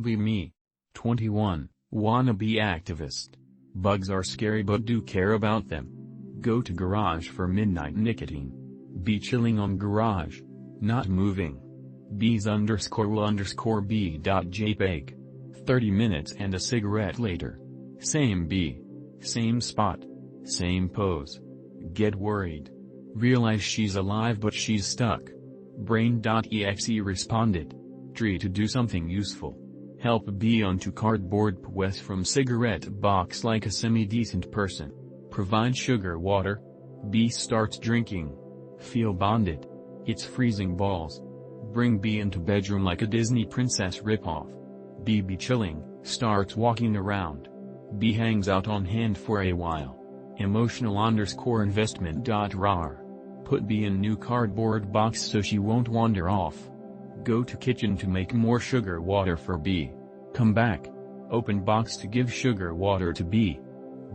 Be me. 21, wannabe activist. Bugs are scary but do care about them. Go to garage for midnight nicotine. Be chilling on garage. Not moving. Bees _will _be.jpg. 30 minutes and a cigarette later. Same bee. Same spot. Same pose. Get worried. Realize she's alive but she's stuck. Brain.exe responded. Tree to do something useful. Help bee onto cardboard pwes from cigarette box like a semi-decent person. Provide sugar water. Bee starts drinking. Feel bonded. It's freezing balls. Bring bee into bedroom like a Disney princess ripoff. Bee be chilling, starts walking around. Bee hangs out on hand for a while. Emotional _investment.rar. Put bee in new cardboard box so she won't wander off. Go to kitchen to make more sugar water for bee. Come back. Open box to give sugar water to bee.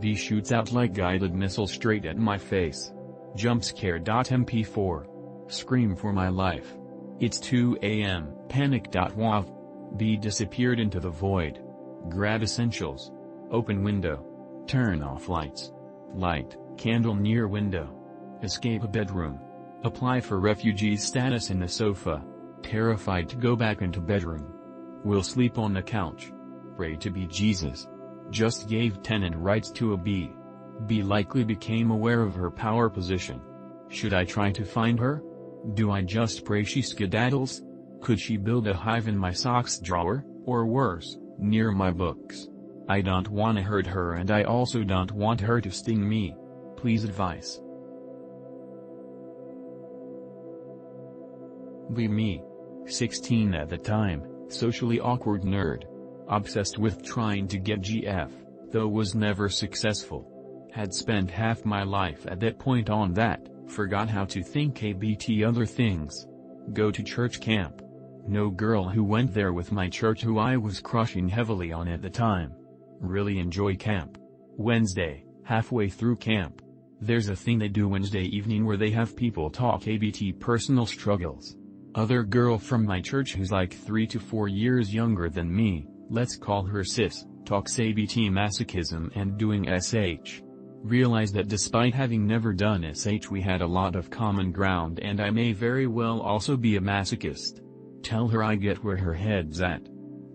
Bee shoots out like guided missile straight at my face. Jumpscare.mp4. Scream for my life. It's 2 a.m. Panic.wav. Bee disappeared into the void. Grab essentials. Open window. Turn off lights. Light candle near window. Escape a bedroom. Apply for refugee status in the sofa. Terrified to go back into bedroom. Will sleep on the couch. Pray to be Jesus. Just gave tenant rights to a bee. Bee likely became aware of her power position. Should I try to find her? Do I just pray she skedaddles? Could she build a hive in my socks drawer, or worse, near my books? I don't wanna hurt her and I also don't want her to sting me. Please advise. Be me. 16 at the time, socially awkward nerd. Obsessed with trying to get GF, though was never successful. Had spent half my life at that point on that, forgot how to think ABT other things. Go to church camp. No girl who went there with my church who I was crushing heavily on at the time. Really enjoy camp. Wednesday, halfway through camp. There's a thing they do Wednesday evening where they have people talk ABT personal struggles. Other girl from my church who's like 3 to 4 years younger than me, let's call her sis, talks ABT masochism and doing SH. Realize that despite having never done SH we had a lot of common ground and I may very well also be a masochist. Tell her I get where her head's at.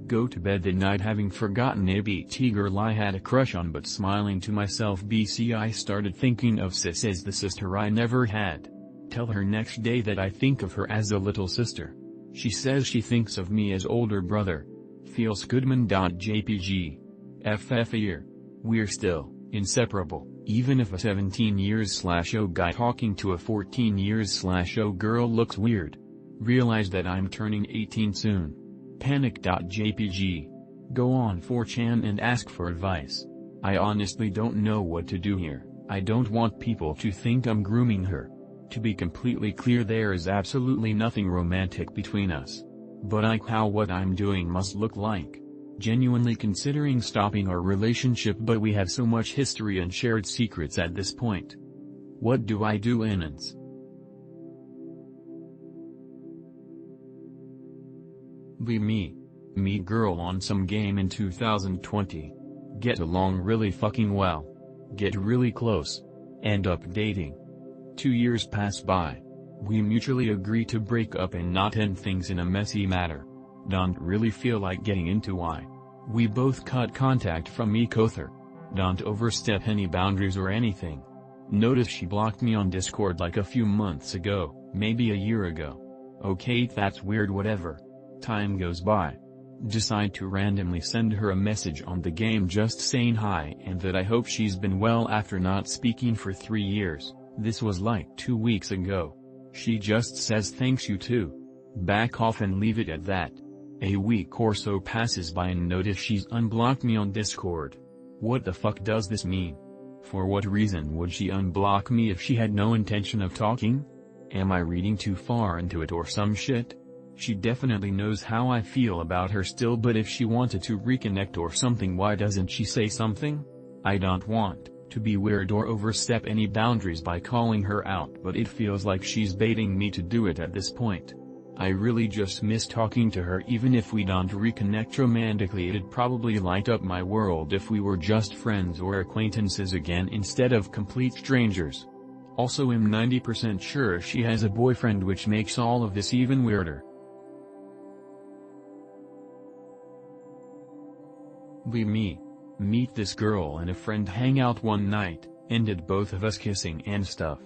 Go to bed that night having forgotten ABT girl I had a crush on but smiling to myself BC I started thinking of sis as the sister I never had. Tell her next day that I think of her as a little sister. She says she thinks of me as older brother. Feels goodman.jpg. FF a year. We're still inseparable, even if a 17 years/O guy talking to a 14 years/O girl looks weird. Realize that I'm turning 18 soon. Panic.jpg. Go on 4chan and ask for advice. I honestly don't know what to do here. I don't want people to think I'm grooming her. To be completely clear, there is absolutely nothing romantic between us. But how what I'm doing must look like. Genuinely considering stopping our relationship, but we have so much history and shared secrets at this point. What do I do, Inans? Be me. Me girl on some game in 2020. Get along really fucking well. Get really close. End up dating. 2 years pass by. We mutually agree to break up and not end things in a messy manner. Don't really feel like getting into why. We both cut contact from each other. Don't overstep any boundaries or anything. Notice she blocked me on Discord like a few months ago, maybe a year ago. Okay, that's weird, whatever. Time goes by. Decide to randomly send her a message on the game just saying hi and that I hope she's been well after not speaking for 3 years. This was like 2 weeks ago. She just says thanks, you too. Back off and leave it at that. A week or so passes by and notice she's unblocked me on Discord. What the fuck does this mean? For what reason would she unblock me if she had no intention of talking? Am I reading too far into it or some shit? She definitely knows how I feel about her still, but if she wanted to reconnect or something, why doesn't she say something? I don't want to be weird or overstep any boundaries by calling her out, but it feels like she's baiting me to do it at this point. I really just miss talking to her. Even if we don't reconnect romantically, it'd probably light up my world if we were just friends or acquaintances again instead of complete strangers. Also am 90% sure she has a boyfriend, which makes all of this even weirder. We meet this girl and a friend hang out one night, ended both of us kissing and stuff.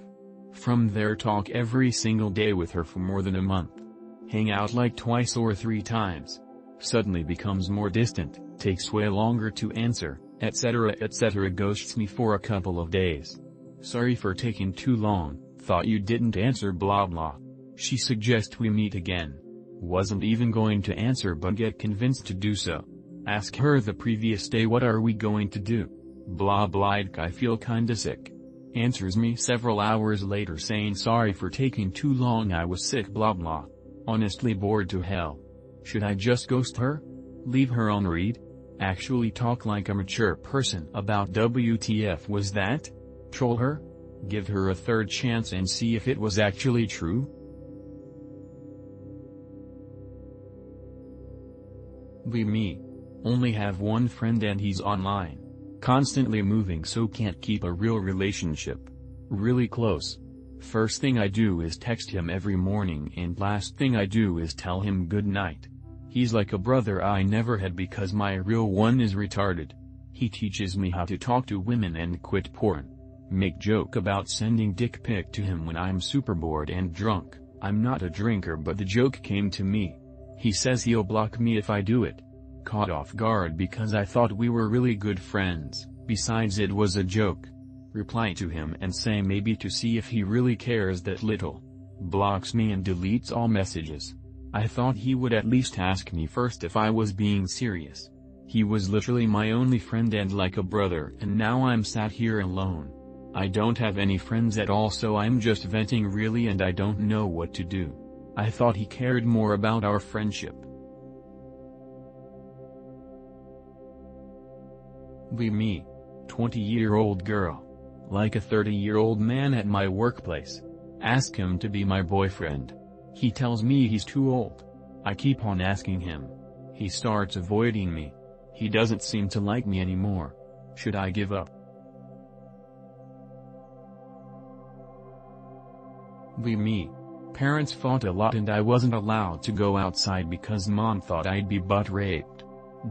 From there talk every single day with her for more than a month. Hang out like twice or 3 times. Suddenly becomes more distant, takes way longer to answer, etc. etc. Ghosts me for a couple of days. Sorry for taking too long, thought you didn't answer blah blah. She suggests we meet again. Wasn't even going to answer but get convinced to do so. Ask her the previous day what are we going to do? Blah blah. I feel kinda sick. Answers me several hours later saying sorry for taking too long, I was sick blah blah. Honestly bored to hell. Should I just ghost her? Leave her on read? Actually talk like a mature person about WTF was that? Troll her? Give her a third chance and see if it was actually true? Me. Only have one friend and he's online. Constantly moving, so can't keep a real relationship. Really close. First thing I do is text him every morning and last thing I do is tell him good night. He's like a brother I never had because my real one is retarded. He teaches me how to talk to women and quit porn. Make joke about sending dick pic to him when I'm super bored and drunk. I'm not a drinker but the joke came to me. He says he'll block me if I do it. Caught off guard because I thought we were really good friends, besides it was a joke. Reply to him and say maybe to see if he really cares that little. Blocks me and deletes all messages. I thought he would at least ask me first if I was being serious. He was literally my only friend and like a brother, and now I'm sat here alone. I don't have any friends at all, so I'm just venting really and I don't know what to do. I thought he cared more about our friendship. Me. 20-year-old girl. Like a 30-year-old man at my workplace. Ask him to be my boyfriend. He tells me he's too old. I keep on asking him. He starts avoiding me. He doesn't seem to like me anymore. Should I give up? Me. Parents fought a lot and I wasn't allowed to go outside because mom thought I'd be butt raped.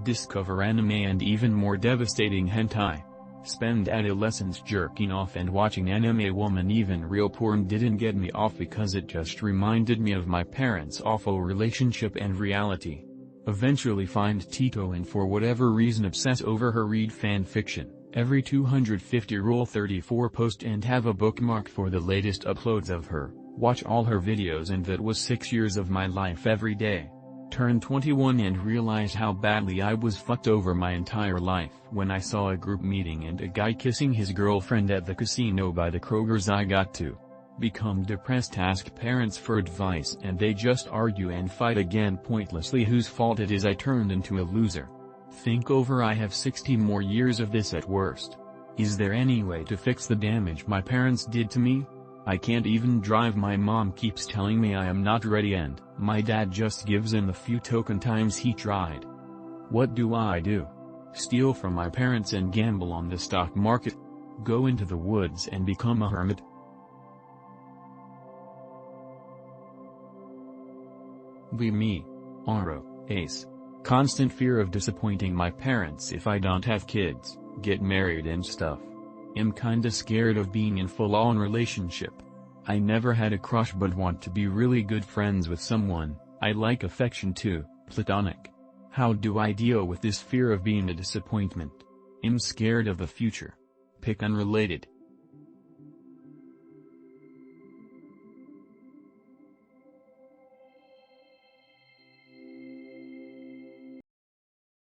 Discover anime and even more devastating hentai. Spend adolescence jerking off and watching anime. Woman, even real porn didn't get me off because it just reminded me of my parents' awful relationship and reality. Eventually find Tito and for whatever reason obsess over her, read fan fiction, every 250 Rule 34 post and have a bookmark for the latest uploads of her, watch all her videos, and that was 6 years of my life every day. Turned 21 and realized how badly I was fucked over my entire life when I saw a group meeting and a guy kissing his girlfriend at the casino by the Kroger's. I got to become depressed, ask parents for advice, and they just argue and fight again pointlessly. Whose fault it is I turned into a loser? Think over, I have 60 more years of this at worst. Is there any way to fix the damage my parents did to me? I can't even drive. My mom keeps telling me I am not ready and my dad just gives in the few token times he tried. What do I do? Steal from my parents and gamble on the stock market? Go into the woods and become a hermit? Me. Aro, ace. Constant fear of disappointing my parents if I don't have kids, get married and stuff. Am kinda scared of being in full-on relationship. I never had a crush but want to be really good friends with someone. I like affection too, platonic. How do I deal with this fear of being a disappointment? Am scared of the future. Pick unrelated.